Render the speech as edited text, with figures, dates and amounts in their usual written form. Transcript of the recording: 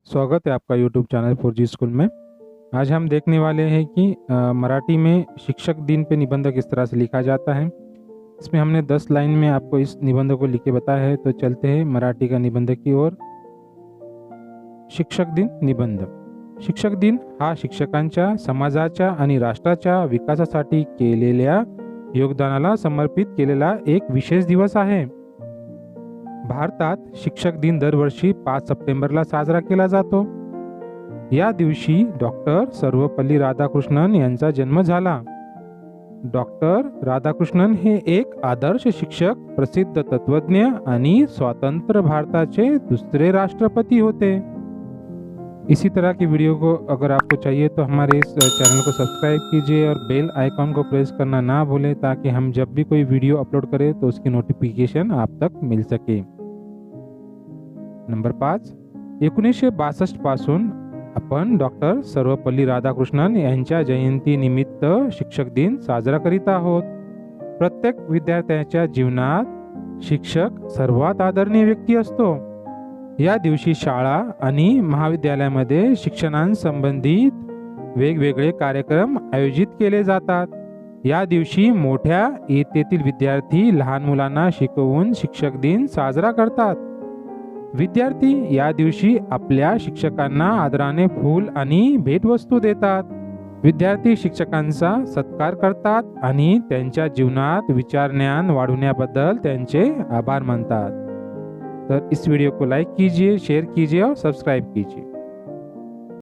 स्वागत है आपका यूट्यूब चैनल 4G स्कूल में। आज हम देखने वाले हैं कि मराठी में शिक्षक दिन पे निबंध किस तरह से लिखा जाता है। इसमें हमने 10 लाइन में आपको इस निबंध को लिख के बताया है। तो चलते हैं मराठी का निबंध की ओर। शिक्षक दिन निबंध। शिक्षक दिन हा शिक्षकांच्या, समाजाच्या आणि राष्ट्राच्या विकासासाठी केलेल्या योगदानाला समर्पित केलेला एक विशेष दिवस आहे। भारतात शिक्षक दिन दरवर्षी 5 सप्टेंबरला साजरा केला जातो। या दिवशी डॉक्टर सर्वपल्ली राधाकृष्णन यांचा जन्म झाला। डॉक्टर राधाकृष्णन हे एक आदर्श शिक्षक, प्रसिद्ध तत्वज्ञ आणि स्वतंत्र भारताचे दूसरे राष्ट्रपति होते। इसी तरह की वीडियो को अगर आपको चाहिए तो हमारे इस चैनल को सब्सक्राइब कीजिए और बेल आइकॉन को प्रेस करना ना भूलें, ताकि हम जब भी कोई वीडियो अपलोड करें तो उसकी नोटिफिकेशन आप तक मिल सके। नंबर 5, 1962 पासून आपण डॉक्टर सर्वपल्ली राधाकृष्णन यांच्या जयंतीनिमित्त शिक्षक दिन साजरा करीत आहोत। प्रत्येक विद्यार्थ्याच्या जीवनात शिक्षक सर्वात आदरणीय व्यक्ती असतो। या दिवशी शाळा आणि महाविद्यालयामध्ये शिक्षणासंबंधित वेगवेगळे कार्यक्रम आयोजित केले जातात। या दिवशी मोठ्या इयत्तेतील विद्यार्थी लहान मुलांना शिकवून शिक्षक दिन साजरा करतात। विद्यार्थी या दिवशी आपल्या शिक्षकांना आदराने फूल आणि भेटवस्तू देतात। विद्यार्थी शिक्षकांचा सत्कार करतात आणि त्यांच्या जीवनात विचार ज्ञान वाढवण्याबद्दल त्यांचे आभार मानतात। तो इस वीडियो को लाइक कीजिए, शेयर कीजिए और सब्सक्राइब कीजिए।